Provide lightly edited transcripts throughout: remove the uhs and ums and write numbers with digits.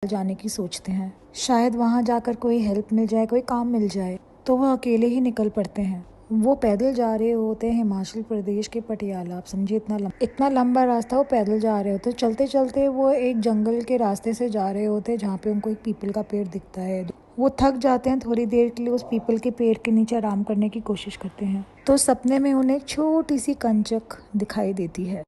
जाने की सोचते हैं। शायद वहाँ जाकर कोई हेल्प मिल जाए, कोई काम मिल जाए, तो वह अकेले ही निकल पड़ते हैं। वो पैदल जा रहे होते हैं हिमाचल प्रदेश के पटियाला। आप समझिए इतना लंबा रास्ता वो पैदल जा रहे होते। चलते चलते वो एक जंगल के रास्ते से जा रहे होते जहाँ पे उनको एक पीपल का पेड़ दिखता है। वो थक जाते हैं, थोड़ी देर के लिए उस पीपल के पेड़ के नीचे आराम करने की कोशिश करते हैं, तो सपने में उन्हें एक छोटी सी कंचक दिखाई देती है।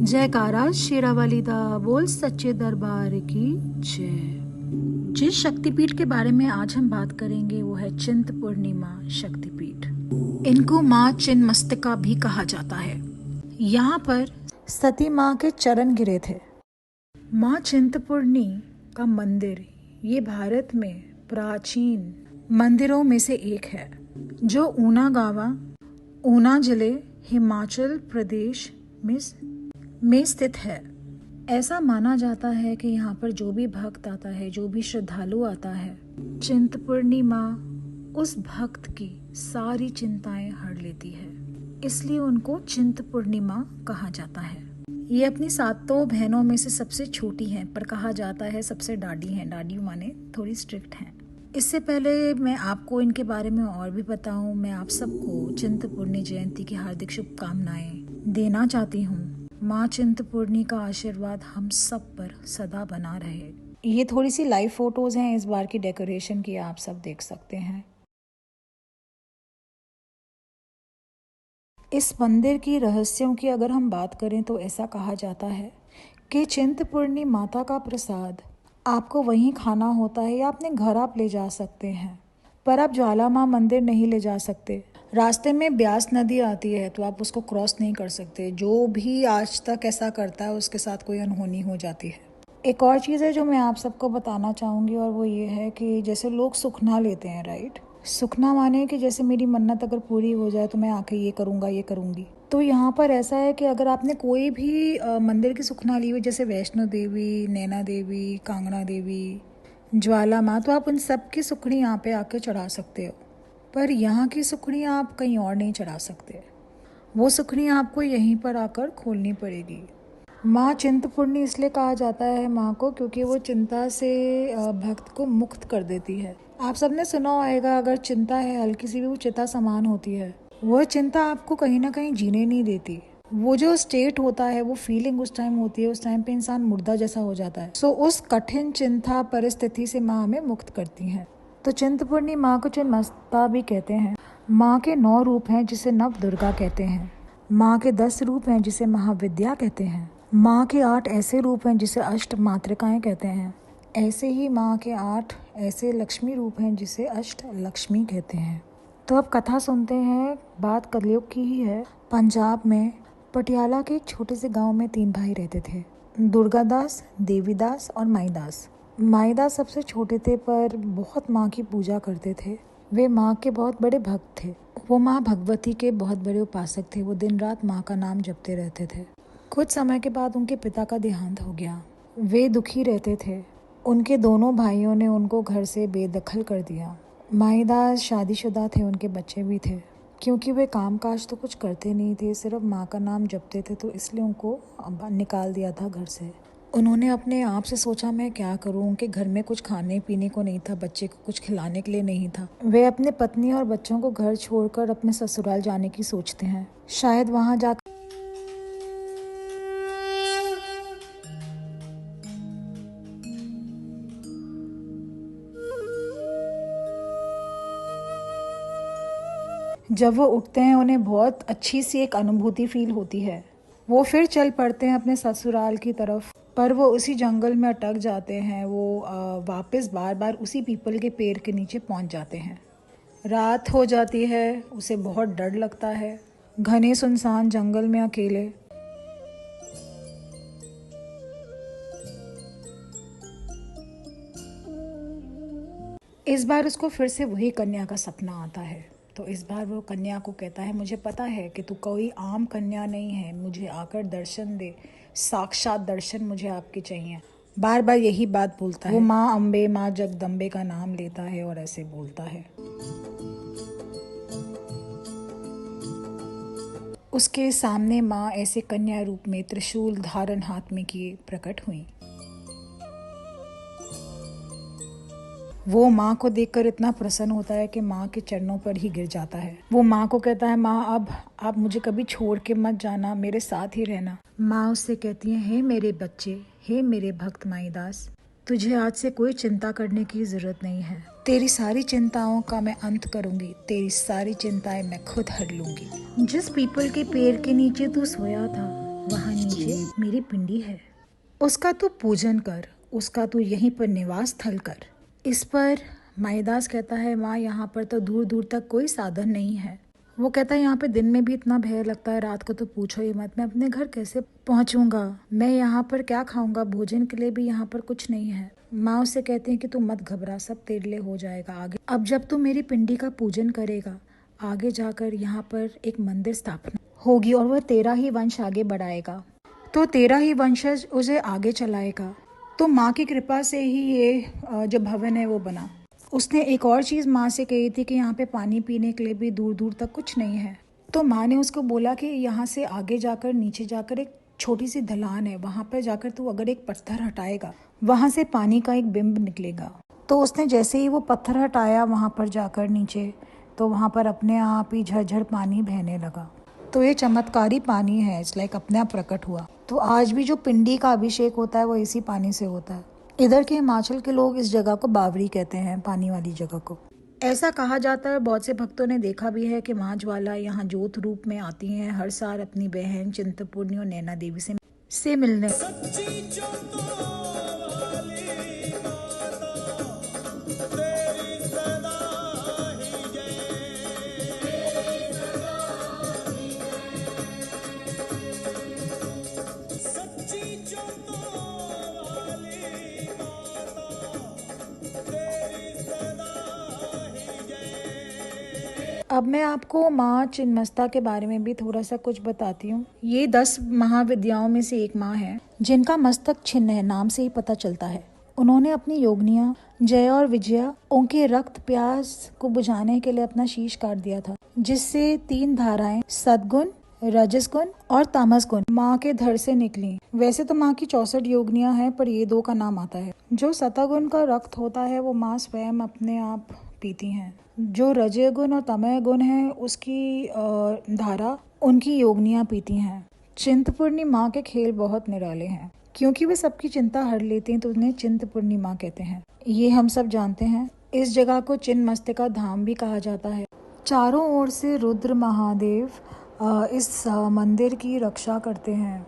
जयकारा शेरावाली दा बोल सच्चे दरबार की जय। जिस शक्तिपीठ के बारे में आज हम बात करेंगे वो है चिंतपूर्णिमा शक्तिपीठ। इनको माँ चिन्मस्तिका भी कहा जाता है। यहाँ पर सती माँ के चरण गिरे थे। माँ चिंतपूर्णी का मंदिर ये भारत में प्राचीन मंदिरों में से एक है, जो ऊना जिले हिमाचल प्रदेश में स्थित है। ऐसा माना जाता है कि यहाँ पर जो भी भक्त आता है, जो भी श्रद्धालु आता है, चिंतपूर्णी माँ उस भक्त की सारी चिंताएं हर लेती है, इसलिए उनको चिंतपूर्णी माँ कहा जाता है। ये अपनी सातों बहनों में से सबसे छोटी हैं, पर कहा जाता है सबसे डाडी हैं। डाडी माने थोड़ी स्ट्रिक्ट हैं। इससे पहले मैं आपको इनके बारे में और भी बताऊं, मैं आप सबको चिंतपूर्णी जयंती की हार्दिक शुभकामनाएं देना चाहती हूँ। माँ चिंतपूर्णी का आशीर्वाद हम सब पर सदा बना रहे। ये थोड़ी सी लाइव फोटोज हैं इस बार की डेकोरेशन की, आप सब देख सकते हैं। इस मंदिर की रहस्यों की अगर हम बात करें तो ऐसा कहा जाता है कि चिंतपूर्णी माता का प्रसाद आपको वहीं खाना होता है या अपने घर आप ले जा सकते हैं, पर आप ज्वाला माँ मंदिर नहीं ले जा सकते। रास्ते में ब्यास नदी आती है तो आप उसको क्रॉस नहीं कर सकते। जो भी आज तक ऐसा करता है उसके साथ कोई अनहोनी हो जाती है। एक और चीज़ है जो मैं आप सबको बताना चाहूँगी, और वो ये है कि जैसे लोग सुखना लेते हैं, राइट। सुखना माने कि जैसे मेरी मन्नत अगर पूरी हो जाए तो मैं आके ये करूँगा, ये करूँगी। तो यहाँ पर ऐसा है कि अगर आपने कोई भी मंदिर की सुखना ली हुई, जैसे वैष्णो देवी, नैना देवी, कांगड़ा देवी, ज्वाला माँ, तो आप उन सब की सुखड़ी यहाँ पे आके चढ़ा सकते हो। पर यहाँ की सुखड़ी आप कहीं और नहीं चढ़ा सकते। वो सुखड़ी आपको यहीं पर आकर खोलनी पड़ेगी। माँ चिंतपूर्णी इसलिए कहा जाता है माँ को क्योंकि वो चिंता से भक्त को मुक्त कर देती है। आप सबने सुना होगा, अगर चिंता है हल्की सी भी, वो चिता समान होती है। वो चिंता आपको कहीं ना कहीं जीने नहीं देती। वो जो स्टेट होता है, वो फीलिंग उस टाइम होती है, उस टाइम पे इंसान मुर्दा जैसा हो जाता है। सो उस कठिन चिंता परिस्थिति से माँ हमें मुक्त करती हैं। तो चिंतपूर्णी माँ को चिन्मस्ता भी कहते हैं। माँ के 9 रूप हैं जिसे नव दुर्गा कहते हैं। माँ के 10 रूप हैं जिसे महाविद्या कहते हैं। माँ के 8 ऐसे रूप हैं जिसे अष्ट मातृकाएं कहते हैं। ऐसे ही माँ के 8 ऐसे लक्ष्मी रूप हैं जिसे अष्ट लक्ष्मी कहते हैं। तो अब कथा सुनते हैं। बात कलयुग की ही है। पंजाब में पटियाला के एक छोटे से गांव में 3 भाई रहते थे, दुर्गादास, देवीदास और माईदास। माईदास सबसे छोटे थे पर बहुत माँ की पूजा करते थे। वे माँ के बहुत बड़े भक्त थे। वो माँ भगवती के बहुत बड़े उपासक थे। वो दिन रात माँ का नाम जपते रहते थे। कुछ समय के बाद उनके पिता का देहांत हो गया। वे दुखी रहते थे। उनके दोनों भाइयों ने उनको घर से बेदखल कर दिया। माईदास शादीशुदा थे, उनके बच्चे भी थे। क्योंकि वे कामकाज तो कुछ करते नहीं थे, सिर्फ माँ का नाम जपते थे, तो इसलिए उनको निकाल दिया था घर से। उन्होंने अपने आप से सोचा मैं क्या करूं। उनके घर में कुछ खाने पीने को नहीं था, बच्चे को कुछ खिलाने के लिए नहीं था। वे अपने पत्नी और बच्चों को घर छोड़कर अपने ससुराल जाने की सोचते हैं। शायद वहाँ जाकर जब वो उठते हैं उन्हें बहुत अच्छी सी एक अनुभूति फील होती है। वो फिर चल पड़ते हैं अपने ससुराल की तरफ, पर वो उसी जंगल में अटक जाते हैं। वो वापस बार बार उसी पीपल के पेड़ के नीचे पहुंच जाते हैं। रात हो जाती है, उसे बहुत डर लगता है। घने सुनसान जंगल में अकेले। इस बार उसको फिर से वही कन्या का सपना आता है। तो इस बार वो कन्या को कहता है मुझे पता है कि तू कोई आम कन्या नहीं है, मुझे आकर दर्शन दे, साक्षात दर्शन मुझे आपके चाहिए। बार बार यही बात बोलता है। वो माँ अम्बे, माँ जगदम्बे का नाम लेता है और ऐसे बोलता है। उसके सामने माँ ऐसे कन्या रूप में त्रिशूल धारण हाथ में किए प्रकट हुई। वो माँ को देखकर इतना प्रसन्न होता है कि माँ के चरणों पर ही गिर जाता है। वो माँ को कहता है, माँ अब आप मुझे कभी छोड़ के मत जाना, मेरे साथ ही रहना। माँ उससे कहती है, हे मेरे बच्चे, हे मेरे भक्त माईदास, तुझे आज से कोई चिंता करने की जरूरत नहीं है। तेरी सारी चिंताओं का मैं अंत करूंगी, तेरी सारी चिंताएं मैं खुद हर लूंगी। जिस पीपल के पेड़ के नीचे तू सोया था, वहाँ नीचे मेरी पिंडी है। उसका तू पूजन कर, उसका तू यहीं पर निवास स्थल कर। इस पर माईदास कहता है, माँ यहाँ पर तो दूर दूर तक कोई साधन नहीं है। वो कहता है, यहाँ पे दिन में भी इतना भय लगता है, रात को तो पूछो ही मत, मैं अपने घर कैसे पहुँचूंगा, मैं यहाँ पर क्या खाऊंगा, भोजन के लिए भी यहाँ पर कुछ नहीं है। माँ उससे कहती है कि तू मत घबरा, सब तेरे लिए हो जाएगा आगे। अब जब तू मेरी पिंडी का पूजन करेगा, आगे जाकर यहाँ पर एक मंदिर स्थापना होगी और वह तेरा ही वंश आगे बढ़ाएगा, तो तेरा ही वंशज उसे आगे चलाएगा। तो माँ की कृपा से ही ये जो भवन है वो बना। उसने एक और चीज़ माँ से कही थी कि यहाँ पे पानी पीने के लिए भी दूर दूर तक कुछ नहीं है। तो माँ ने उसको बोला कि यहाँ से आगे जाकर नीचे जाकर एक छोटी सी ढलान है, वहाँ पर जाकर तू अगर एक पत्थर हटाएगा, वहाँ से पानी का एक बिंब निकलेगा। तो उसने जैसे ही वो पत्थर हटाया वहाँ पर जाकर नीचे, तो वहाँ पर अपने आप ही झरझर पानी बहने लगा। तो ये चमत्कारी पानी है, इट्स लाइक अपने आप प्रकट हुआ। तो आज भी जो पिंडी का अभिषेक होता है वो इसी पानी से होता है। इधर के हिमाचल के लोग इस जगह को बावड़ी कहते हैं, पानी वाली जगह को। ऐसा कहा जाता है, बहुत से भक्तों ने देखा भी है कि माँ ज्वाला यहाँ जोत रूप में आती हैं हर साल अपनी बहन चिंतपूर्णी और नैना देवी से मिलने। अब मैं आपको माँ चिन्मस्ता के बारे में भी थोड़ा सा कुछ बताती हूँ। ये 10 महाविद्याओं में से एक माँ है जिनका मस्तक छिन्न है, नाम से ही पता चलता है। उन्होंने अपनी योगनियाँ जया और विजया उनके रक्त प्यास को बुझाने के लिए अपना शीश काट दिया था, जिससे 3 धाराएं सद्गुण, रजस गुण और तामस गुण माँ के धड़ से निकली। वैसे तो माँ की 64 योगनियाँ हैं, पर ये 2 का नाम आता है। जो सतगुण का रक्त होता है वो माँ स्वयं अपने आप पीती हैं। जो रजय गुण और तमय गुण है उसकी धारा उनकी योगनियाँ पीती हैं। चिंतपूर्णी माँ के खेल बहुत निराले हैं, क्योंकि वे सबकी चिंता हर लेती हैं, तो उन्हें चिंतपूर्णी माँ कहते हैं। ये हम सब जानते हैं। इस जगह को चिन्मस्तिका धाम भी कहा जाता है। चारों ओर से रुद्र महादेव इस मंदिर की रक्षा करते हैं।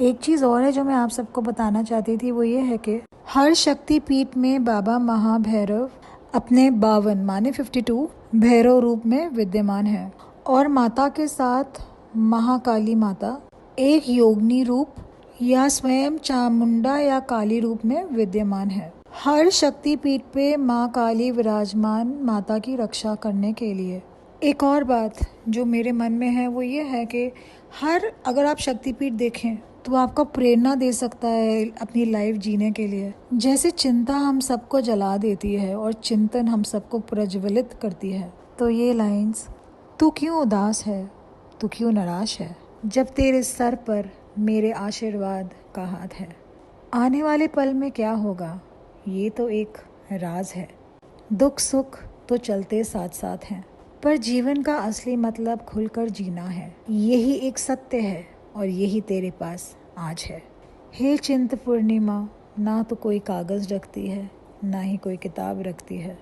एक चीज़ और है जो मैं आप सबको बताना चाहती थी, वो ये है कि हर शक्तिपीठ में बाबा महाभैरव अपने 52 माने 52 भैरव रूप में विद्यमान है, और माता के साथ महाकाली माता एक योगिनी रूप या स्वयं चामुंडा या काली रूप में विद्यमान है। हर शक्तिपीठ पे माँ काली विराजमान माता की रक्षा करने के लिए। एक और बात जो मेरे मन में है वो ये है कि अगर आप शक्तिपीठ देखें तो आपको प्रेरणा दे सकता है अपनी लाइफ जीने के लिए। जैसे चिंता हम सबको जला देती है और चिंतन हम सबको प्रज्वलित करती है। तो ये लाइंस, तू क्यों उदास है, तू क्यों निराश है, जब तेरे सर पर मेरे आशीर्वाद का हाथ है। आने वाले पल में क्या होगा ये तो एक राज है। दुख सुख तो चलते साथ साथ हैं, पर जीवन का असली मतलब खुलकर जीना है। यही एक सत्य है और यही तेरे पास आज है। हे चिंतपूर्णिमा, ना तो कोई कागज़ रखती है, ना ही कोई किताब रखती है,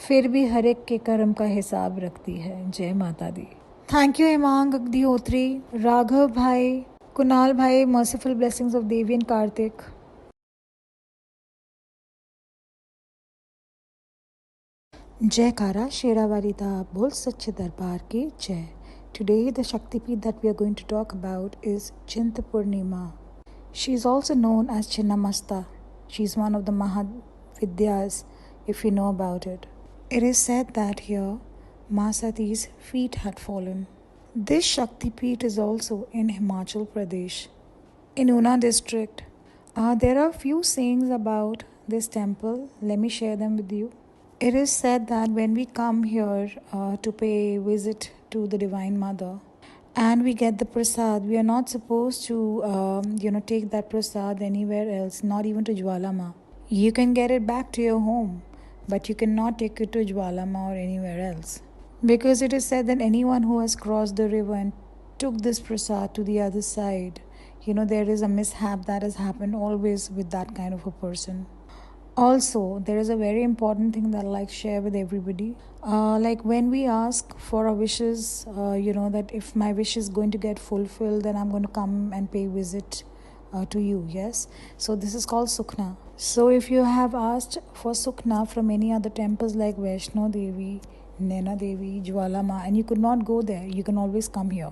फिर भी हर एक के कर्म का हिसाब रखती है। जय माता दी। थैंक यू हेमांग अग्निहोत्री, राघव भाई, कुणाल भाई, merciful blessings of Devi and Kartik. जयकारा शेरावाली दा बोल सच्चे दरबार की जय। Today the Shaktipeeth that we are going to talk about is Chintapurnima. She is also known as Chinnamasta. She is one of the Mahavidyas, if you know about it. It is said that here Ma Sati's feet had fallen. This Shaktipeeth is also in Himachal Pradesh, in Una district. There are few sayings about this temple. Let me share them with you. It is said that when we come here to pay visit to the Divine Mother, and we get the prasad. We are not supposed to, take that prasad anywhere else, not even to Jwalama. You can get it back to your home, but you cannot take it to Jwalama or anywhere else. Because it is said that anyone who has crossed the river and took this prasad to the other side, there is a mishap that has happened always with that kind of a person. Also, there is a very important thing that I like to share with everybody. Like when we ask for our wishes, that if my wish is going to get fulfilled, then I'm going to come and pay visit to you, yes? So this is called Sukhna. So if you have asked for Sukhna from any other temples like Vaishno Devi, Naina Devi, Jwalama, and you could not go there, you can always come here.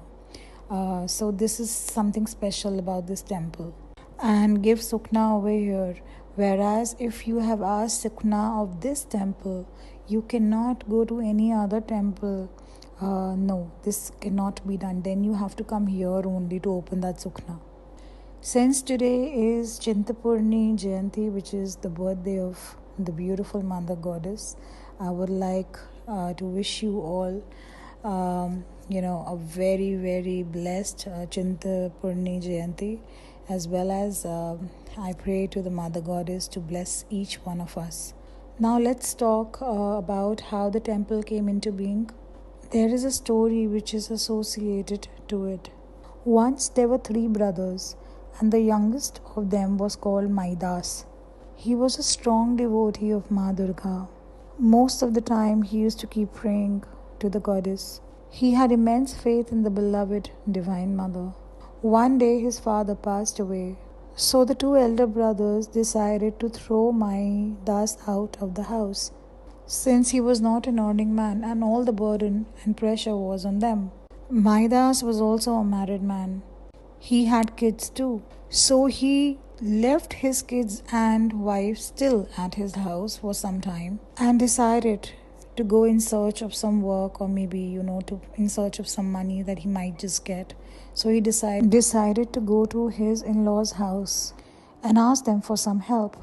So this is something special about this temple. And give Sukhna over here. Whereas if you have asked Sukhna of this temple, you cannot go to any other temple. No, this cannot be done. Then you have to come here only to open that Sukhna. Since today is Chintapurni Jayanti, which is the birthday of the beautiful Mother Goddess, I would like to wish you all, a very, very blessed Chintapurni Jayanti, as well as I pray to the Mother Goddess to bless each one of us. Now let's talk about how the temple came into being. There is a story which is associated to it. Once there were 3 brothers, and the youngest of them was called Maidas. He was a strong devotee of Ma Durga. Most of the time he used to keep praying to the goddess. He had immense faith in the beloved Divine Mother. One day his father passed away, so the 2 elder brothers decided to throw Maidas out of the house, since he was not an earning man and all the burden and pressure was on them. Maidas was also a married man. He had kids too, so he left his kids and wife still at his house for some time and decided to go in search of some work, or maybe in search of some money that he might just get. So he decided to go to his in-laws' house and ask them for some help.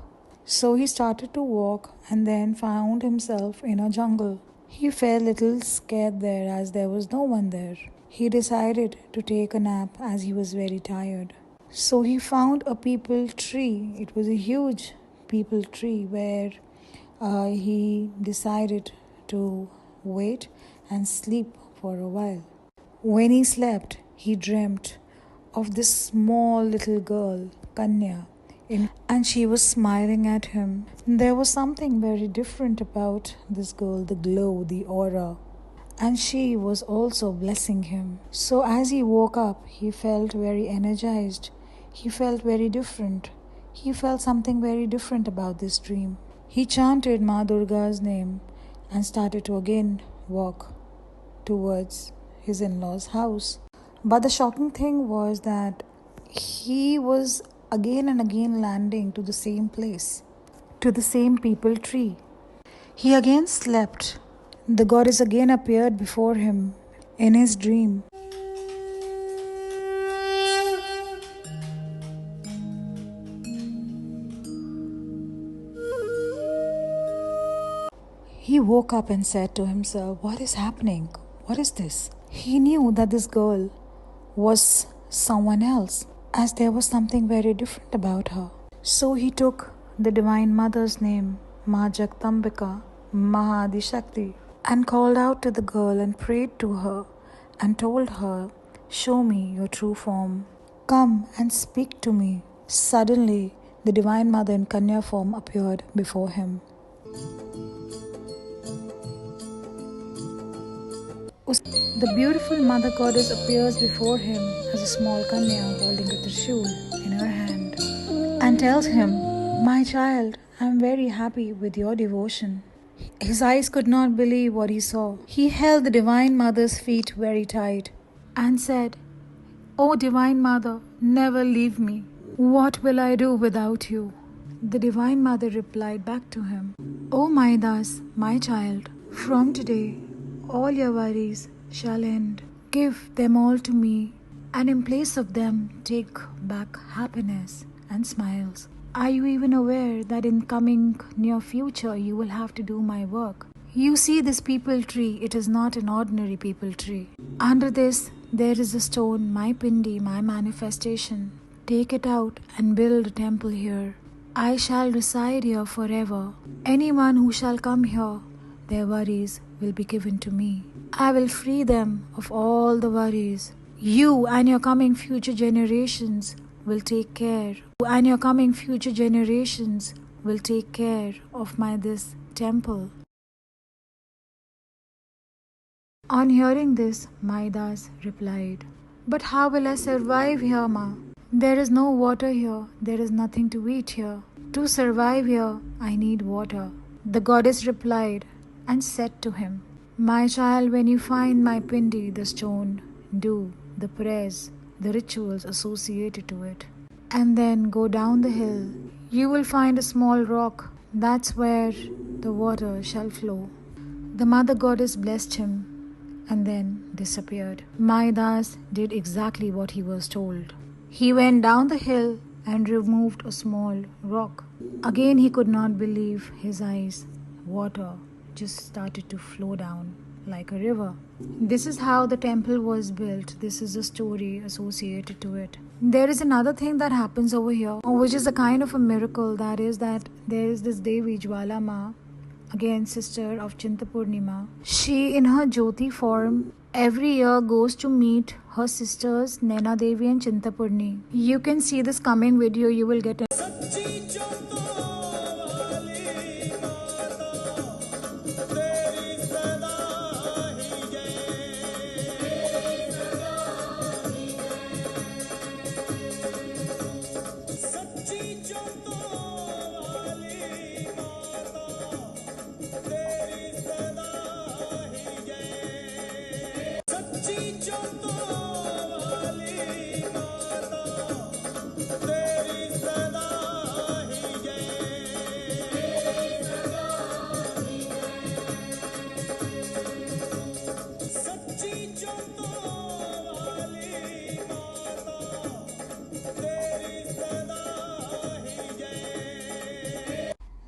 So he started to walk and then found himself in a jungle. He felt a little scared there as there was no one there. He decided to take a nap as he was very tired. So he found a peepal tree. It was a huge peepal tree where he decided to wait and sleep for a while. When he slept, he dreamt of this small little girl, Kanya, and she was smiling at him. There was something very different about this girl, the glow, the aura. And she was also blessing him. So as he woke up, he felt very energized. He felt very different. He felt something very different about this dream. He chanted Ma Durga's name and started to again walk towards his in-laws' house. But the shocking thing was that he was again and again landing to the same place, to the same peepal tree. He again slept. The goddess again appeared before him in his dream. He woke up and said to himself, "What is happening? What is this?" He knew that this girl was someone else, as there was something very different about her. So he took the Divine Mother's name, Ma Jagdambika, Mahadi Shakti, and called out to the girl and prayed to her and told her, "Show me your true form. Come and speak to me." Suddenly, the Divine Mother in Kanya form appeared before him. The beautiful Mother Goddess appears before him as a small Kanya holding a Trishul in her hand and tells him, "My child, I am very happy with your devotion." His eyes could not believe what he saw. He held the Divine Mother's feet very tight and said, "O Divine Mother, never leave me. What will I do without you?" The Divine Mother replied back to him, "O Maidas, my child, from today all your worries shall end. Give them all to me, and in place of them take back happiness and smiles. Are you even aware that in coming near future you will have to do my work? You see this peepal tree, it is not an ordinary peepal tree. Under this There is a stone, my pindi, my manifestation. Take it out and build a temple here. I shall reside here forever. Anyone who shall come here, their worries will be given to me. I will free them of all the worries. You and your coming future generations will take care. You and your coming future generations will take care of this temple. On hearing this, Maidas replied, "But how will I survive here, Ma? There is no water here, there is nothing to eat here. To survive here, I need water." The goddess replied and said to him, "My child, when you find my pindi, the stone, do the prayers, the rituals associated to it, and then go down the hill. You will find a small rock. That's where the water shall flow." The mother goddess blessed him and then disappeared. Maidas did exactly what he was told. He went down the hill and removed a small rock. Again he could not believe his eyes. Water just started to flow down like a river. This is how the temple was built. This is the story associated to it. There is another thing that happens over here, which is a kind of a miracle. That is that there is this Devi Jwala Ma, again sister of Chintapurnima. She in her Jyoti form every year goes to meet her sisters Naina Devi and Chintapurni. You can see this coming video, you will get it.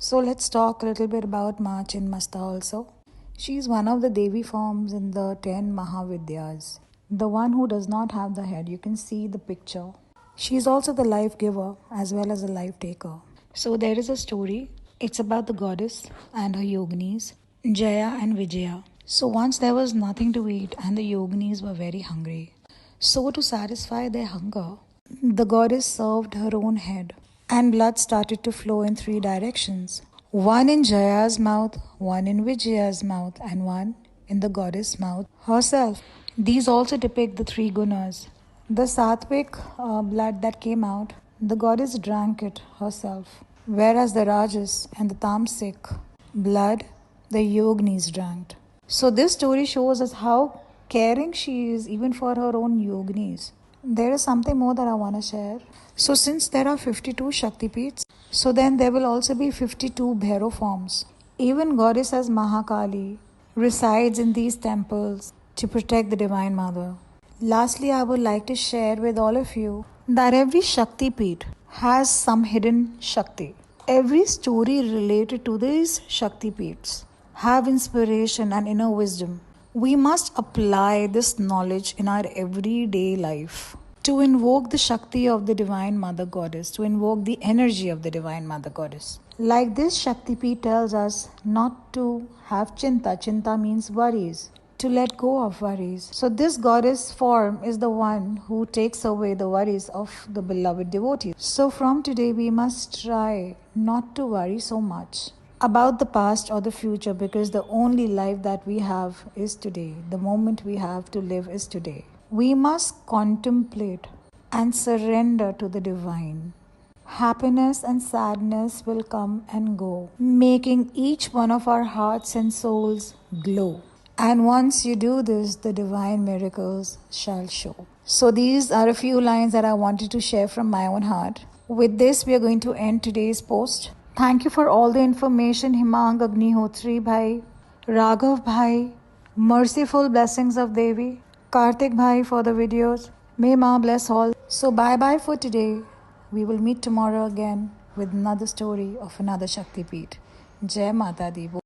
So let's talk a little bit about Ma Chinmasta also. She is one of the Devi forms in the 10 Mahavidyas. The one who does not have the head, you can see the picture. She is also the life giver as well as a life taker. So there is a story. It's about the goddess and her yoginis, Jaya and Vijaya. So once there was nothing to eat and the yoginis were very hungry. So to satisfy their hunger, the goddess served her own head, and blood started to flow in 3 directions. One in Jaya's mouth, one in Vijaya's mouth, and one in the goddess' mouth herself. These also depict the 3 gunas. The sattvic blood that came out, the goddess drank it herself, whereas the rajas and the tamasic blood, the yoginis drank. So this story shows us how caring she is even for her own yoginis. There is something more that I want to share. So since there are 52 Shaktipeeths, so then there will also be 52 Bhairav forms. Even goddess as Mahakali resides in these temples to protect the Divine Mother. Lastly, I would like to share with all of you that every Shaktipeeth has some hidden Shakti. Every story related to these Shaktipeeths have inspiration and inner wisdom. We must apply this knowledge in our everyday life to invoke the Shakti of the Divine Mother Goddess, to invoke the energy of the Divine Mother Goddess. Like this, Shaktipeeth tells us not to have Chinta. Chinta means worries, to let go of worries. So this goddess form is the one who takes away the worries of the beloved devotees. So from today, we must try not to worry so much about the past or the future, because the only life that we have is today. The moment we have to live is today. We must contemplate and surrender to the divine. Happiness and sadness will come and go, making each one of our hearts and souls glow. And once you do this, the divine miracles shall show. So these are a few lines that I wanted to share from my own heart. With this, we are going to end today's post. Thank you for all the information, Himang Agnihotri Bhai, Raghav Bhai, merciful blessings of Devi, Kartik Bhai for the videos. May Ma bless all. So bye-bye for today. We will meet tomorrow again with another story of another Shaktipeeth. Jai Mata Di.